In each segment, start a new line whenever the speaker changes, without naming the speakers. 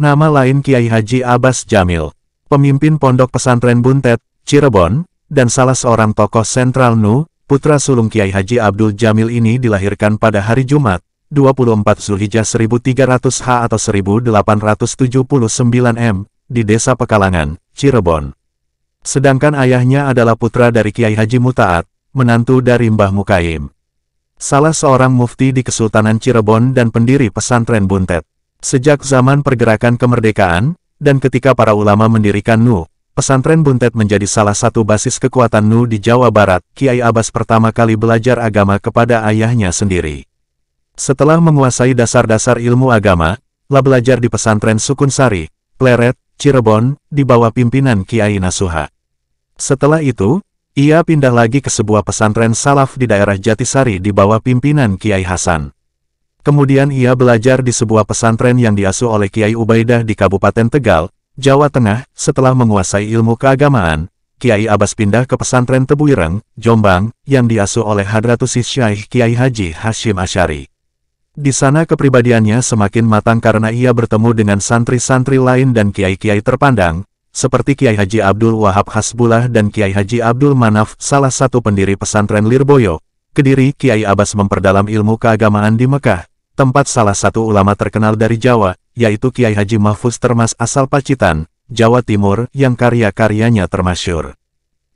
Nama lain Kiai Haji Abbas Jamil, pemimpin Pondok Pesantren Buntet, Cirebon, dan salah seorang tokoh sentral NU, putra sulung Kiai Haji Abdul Jamil ini dilahirkan pada hari Jumat, 24 Zulhijjah 1300 H atau 1879 M, di Desa Pekalangan, Cirebon. Sedangkan ayahnya adalah putra dari Kiai Haji Muta'at, menantu dari Mbah Mukaim, salah seorang mufti di Kesultanan Cirebon dan pendiri pesantren Buntet. Sejak zaman pergerakan kemerdekaan, dan ketika para ulama mendirikan NU, pesantren Buntet menjadi salah satu basis kekuatan NU di Jawa Barat. Kiai Abbas pertama kali belajar agama kepada ayahnya sendiri. Setelah menguasai dasar-dasar ilmu agama, lah belajar di pesantren Sukunsari, Pleret, Cirebon, di bawah pimpinan Kiai Nasuha. Setelah itu, ia pindah lagi ke sebuah pesantren salaf di daerah Jatisari di bawah pimpinan Kiai Hasan. Kemudian ia belajar di sebuah pesantren yang diasuh oleh Kiai Ubaidah di Kabupaten Tegal, Jawa Tengah. Setelah menguasai ilmu keagamaan, Kiai Abbas pindah ke pesantren Tebuireng, Jombang, yang diasuh oleh Hadratus Syaikh Kiai Haji Hashim Asy'ari. Di sana kepribadiannya semakin matang karena ia bertemu dengan santri-santri lain dan kiai-kiai terpandang, seperti Kiai Haji Abdul Wahab Hasbullah dan Kiai Haji Abdul Manaf, salah satu pendiri pesantren Lirboyo, Kediri. Kiai Abbas memperdalam ilmu keagamaan di Mekah, tempat salah satu ulama terkenal dari Jawa, yaitu Kiai Haji Mahfuz Termas asal Pacitan, Jawa Timur, yang karya-karyanya termasyhur.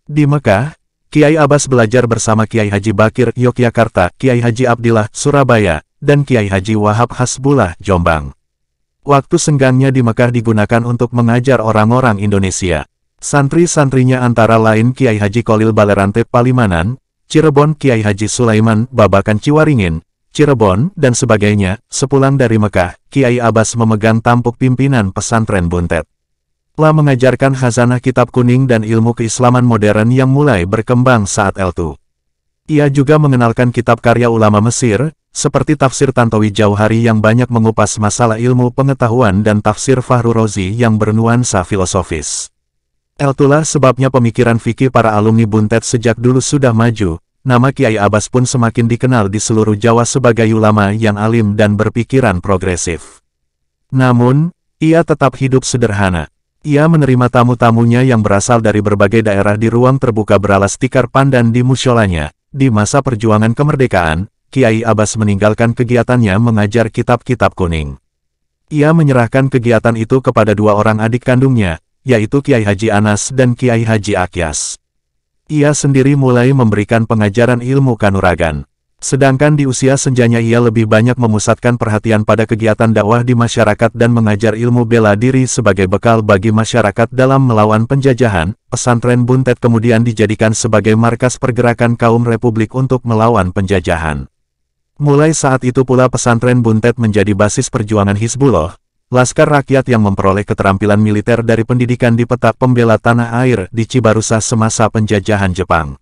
Di Mekah, Kiai Abbas belajar bersama Kiai Haji Bakir, Yogyakarta, Kiai Haji Abdillah, Surabaya, dan Kiai Haji Wahab Hasbullah, Jombang. Waktu senggangnya di Mekah digunakan untuk mengajar orang-orang Indonesia. Santri-santrinya antara lain Kiai Haji Kolil Balerante Palimanan, Cirebon, Kiai Haji Sulaiman Babakan Ciwaringin, Cirebon, dan sebagainya. Sepulang dari Mekah, Kiai Abbas memegang tampuk pimpinan pesantren Buntet. Lah mengajarkan khazanah kitab kuning dan ilmu keislaman modern yang mulai berkembang saat itu. Ia juga mengenalkan kitab karya ulama Mesir, seperti tafsir Tantowi Jauhari yang banyak mengupas masalah ilmu pengetahuan dan tafsir Fahru Rozi yang bernuansa filosofis. Itulah sebabnya pemikiran fikih para alumni Buntet sejak dulu sudah maju. Nama Kiai Abbas pun semakin dikenal di seluruh Jawa sebagai ulama yang alim dan berpikiran progresif. Namun, ia tetap hidup sederhana. Ia menerima tamu-tamunya yang berasal dari berbagai daerah di ruang terbuka beralas tikar pandan di musholanya. Di masa perjuangan kemerdekaan, Kiai Abbas meninggalkan kegiatannya mengajar kitab-kitab kuning. Ia menyerahkan kegiatan itu kepada dua orang adik kandungnya, yaitu Kiai Haji Anas dan Kiai Haji Akyas. Ia sendiri mulai memberikan pengajaran ilmu kanuragan. Sedangkan di usia senjanya ia lebih banyak memusatkan perhatian pada kegiatan dakwah di masyarakat dan mengajar ilmu bela diri sebagai bekal bagi masyarakat dalam melawan penjajahan. Pesantren Buntet kemudian dijadikan sebagai markas pergerakan kaum Republik untuk melawan penjajahan. Mulai saat itu pula pesantren Buntet menjadi basis perjuangan Hizbullah, Laskar Rakyat yang memperoleh keterampilan militer dari pendidikan di Petak Pembela Tanah Air di Cibarusa semasa penjajahan Jepang.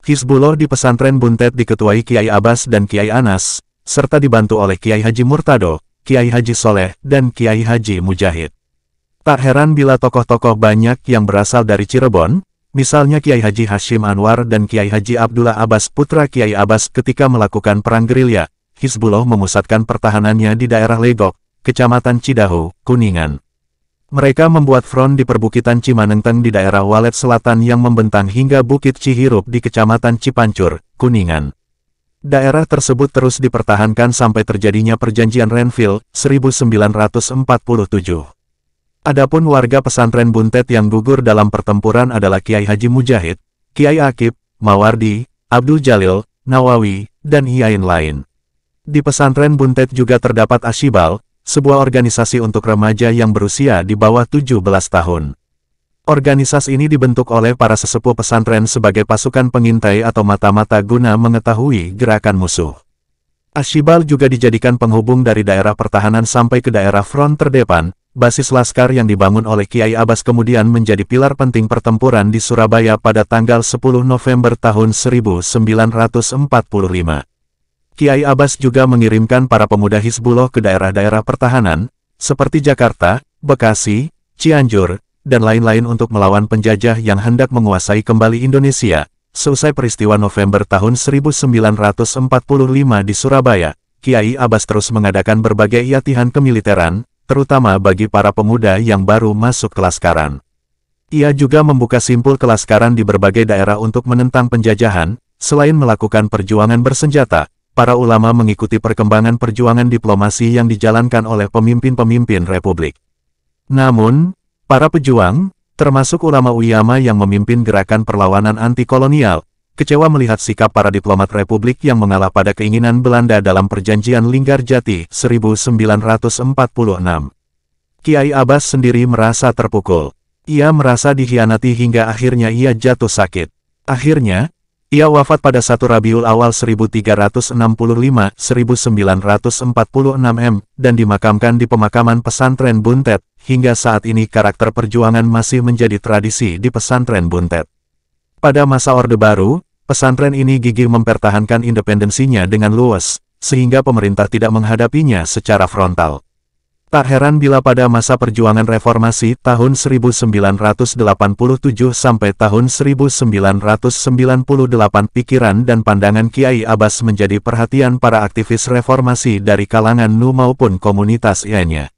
Hizbullah di pesantren Buntet diketuai Kiai Abbas dan Kiai Anas, serta dibantu oleh Kiai Haji Murtado, Kiai Haji Soleh, dan Kiai Haji Mujahid. Tak heran bila tokoh-tokoh banyak yang berasal dari Cirebon, misalnya Kiai Haji Hashim Anwar dan Kiai Haji Abdullah Abbas putra Kiai Abbas ketika melakukan perang gerilya, Hizbullah memusatkan pertahanannya di daerah Legok, Kecamatan Cidahu, Kuningan. Mereka membuat front di perbukitan Cimanenteng di daerah Walet Selatan yang membentang hingga Bukit Cihirup di Kecamatan Cipancur, Kuningan. Daerah tersebut terus dipertahankan sampai terjadinya Perjanjian Renville, 1947. Adapun warga pesantren Buntet yang gugur dalam pertempuran adalah Kiai Haji Mujahid, Kiai Akib, Mawardi, Abdul Jalil, Nawawi, dan lain-lain. Di pesantren Buntet juga terdapat Asyibal, sebuah organisasi untuk remaja yang berusia di bawah 17 tahun. Organisasi ini dibentuk oleh para sesepuh pesantren sebagai pasukan pengintai atau mata-mata guna mengetahui gerakan musuh. Asyibal juga dijadikan penghubung dari daerah pertahanan sampai ke daerah front terdepan. Basis laskar yang dibangun oleh Kiai Abbas kemudian menjadi pilar penting pertempuran di Surabaya pada tanggal 10 November tahun 1945. Kiai Abbas juga mengirimkan para pemuda Hizbullah ke daerah-daerah pertahanan, seperti Jakarta, Bekasi, Cianjur, dan lain-lain untuk melawan penjajah yang hendak menguasai kembali Indonesia. Seusai peristiwa November tahun 1945 di Surabaya, Kiai Abbas terus mengadakan berbagai latihan kemiliteran, terutama bagi para pemuda yang baru masuk kelaskaran. Ia juga membuka simpul kelaskaran di berbagai daerah untuk menentang penjajahan. Selain melakukan perjuangan bersenjata, para ulama mengikuti perkembangan perjuangan diplomasi yang dijalankan oleh pemimpin-pemimpin republik. Namun, para pejuang, termasuk ulama uyama yang memimpin gerakan perlawanan anti-kolonial, kecewa melihat sikap para diplomat republik yang mengalah pada keinginan Belanda dalam Perjanjian Linggarjati 1946. Kiai Abbas sendiri merasa terpukul. Ia merasa dikhianati hingga akhirnya ia jatuh sakit. Akhirnya, ia wafat pada 1 Rabiul Awal 1365, 1946 M, dan dimakamkan di pemakaman pesantren Buntet. Hingga saat ini karakter perjuangan masih menjadi tradisi di pesantren Buntet. Pada masa Orde Baru, pesantren ini gigih mempertahankan independensinya dengan luwes, sehingga pemerintah tidak menghadapinya secara frontal. Tak heran bila pada masa perjuangan reformasi tahun 1987 sampai tahun 1998 pikiran dan pandangan Kiai Abbas menjadi perhatian para aktivis reformasi dari kalangan NU maupun komunitas lainnya.